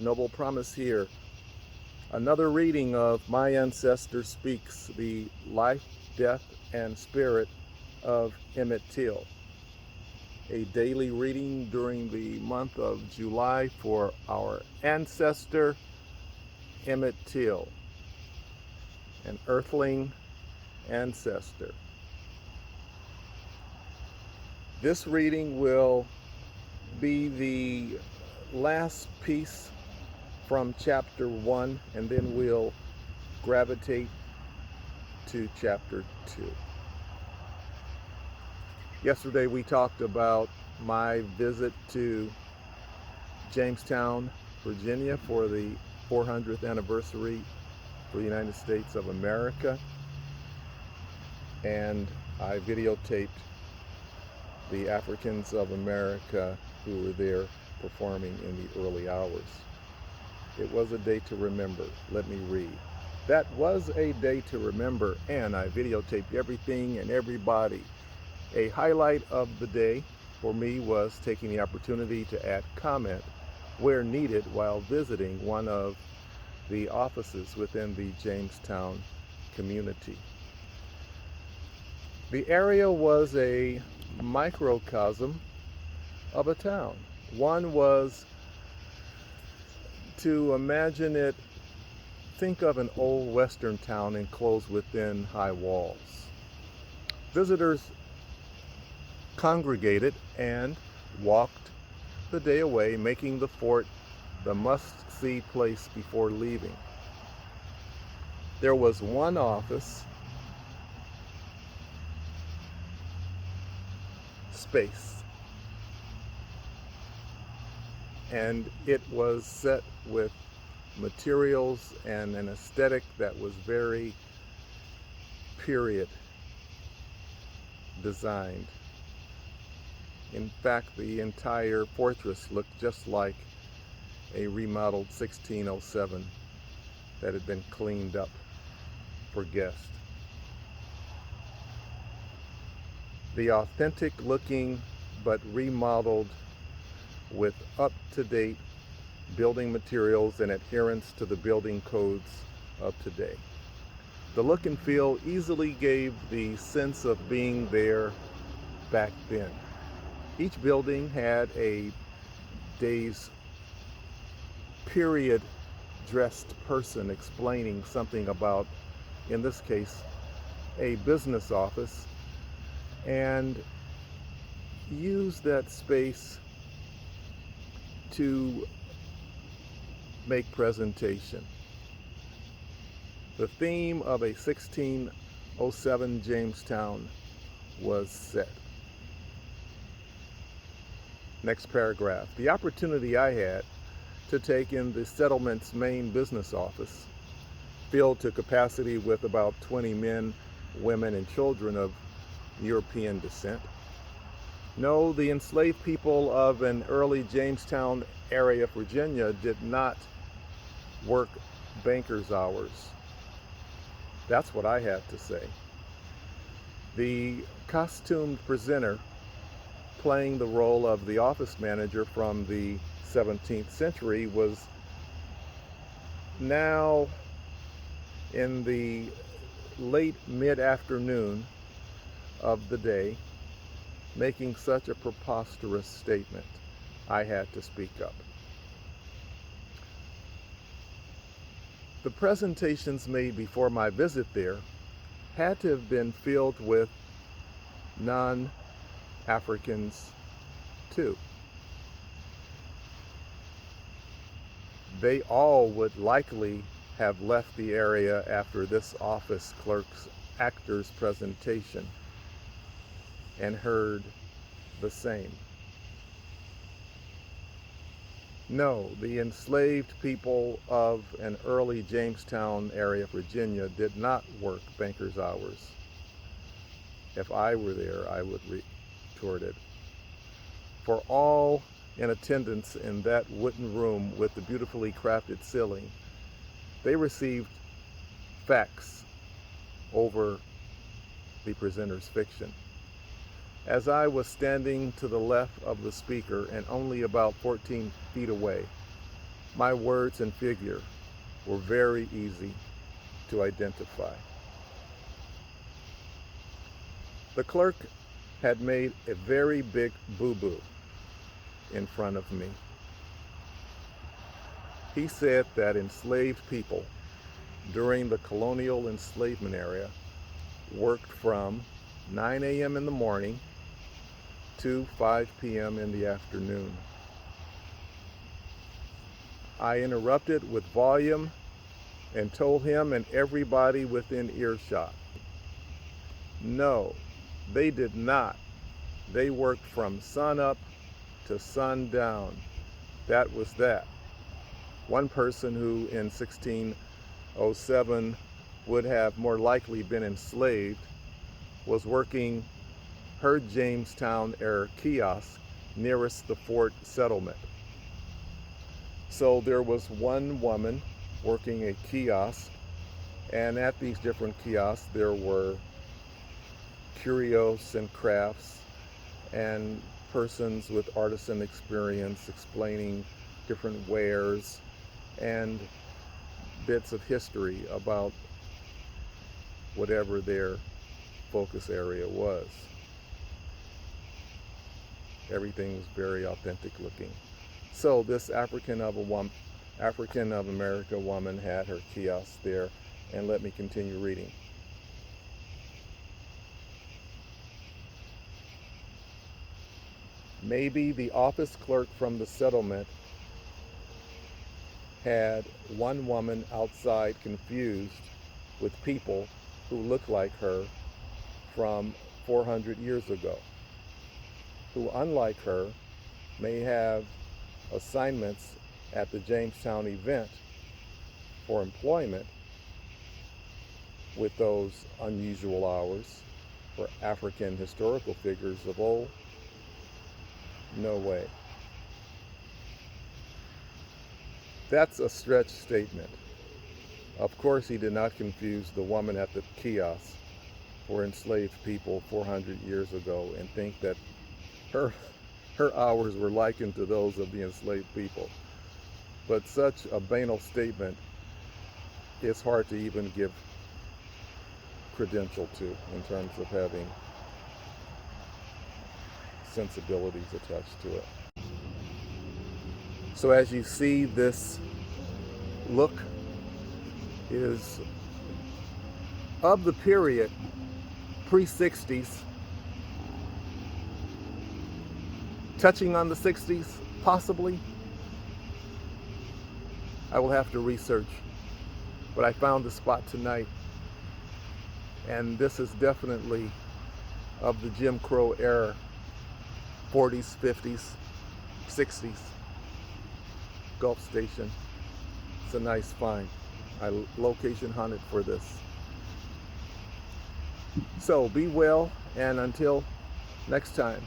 Noble promise here. Another reading of My Ancestor Speaks, the life, death, and spirit of Emmett Till. A daily reading during the month of July for our ancestor, Emmett Till, an earthling ancestor. This reading will be the last piece from chapter 1, and then we'll gravitate to chapter 2. Yesterday we talked about my visit to Jamestown, Virginia for the 400th anniversary for the United States of America, and I videotaped the Africans of America who were there performing in the early hours. It was a day to remember. Let me read. That was a day to remember, and I videotaped everything and everybody. A highlight of the day for me was taking the opportunity to add comment where needed while visiting one of the offices within the Jamestown community. The area was a microcosm of a town. One was to imagine it, think of an old western town enclosed within high walls. Visitors congregated and walked the day away, making the fort the must-see place before leaving. There was one office space, and it was set with materials and an aesthetic that was very period designed. In fact, the entire fortress looked just like a remodeled 1607 that had been cleaned up for guests. The authentic looking but remodeled with up-to-date building materials and adherence to the building codes of today. The look and feel easily gave the sense of being there back then. Each building had a day's period dressed person explaining something about, in this case, a business office, and use that space to make presentation. The theme of a 1607 Jamestown was set. Next paragraph. The opportunity I had to take in the settlement's main business office, filled to capacity with about 20 men, women, and children of European descent. No, the enslaved people of an early Jamestown area, Virginia, did not work banker's hours. That's what I had to say. The costumed presenter playing the role of the office manager from the 17th century was now in the late mid-afternoon of the day making such a preposterous statement. I had to speak up. The presentations made before my visit there had to have been filled with non-Africans too. They all would likely have left the area after this office clerk's actor's presentation and heard the same. No, the enslaved people of an early Jamestown area, Virginia, did not work banker's hours. If I were there, I would retorted. For all in attendance in that wooden room with the beautifully crafted ceiling, they received facts over the presenter's fiction. As I was standing to the left of the speaker and only about 14 feet away, My words and figure were very easy to identify. The clerk had made a very big boo-boo in front of me. He said that enslaved people during the colonial enslavement era worked from 9 a.m. in the morning to 5 p.m. in the afternoon. I interrupted with volume and told him and everybody within earshot, no, they did not. They worked from sunup to sundown. That was that. One person who in 1607 would have more likely been enslaved was working her Jamestown era kiosk nearest the fort settlement. So there was one woman working a kiosk, and at these different kiosks there were curios and crafts and persons with artisan experience explaining different wares and bits of history about whatever their focus area was. Everything was very authentic looking. So this African of America woman had her kiosk there, and let me continue reading. Maybe the office clerk from the settlement had one woman outside confused with people who looked like her from 400 years ago, who, unlike her, may have assignments at the Jamestown event for employment with those unusual hours for African historical figures of old. No way. That's a stretch statement. Of course, he did not confuse the woman at the kiosk for enslaved people 400 years ago and think that her hours were likened to those of the enslaved people. But such a banal statement is hard to even give credential to in terms of having sensibilities attached to it. So as you see, this look is of the period pre-60s, touching on the 60s, possibly. I will have to research, but I found the spot tonight, and this is definitely of the Jim Crow era, 40s, 50s, 60s, Gulf Station. It's a nice find. I location hunted for this. So be well, and until next time.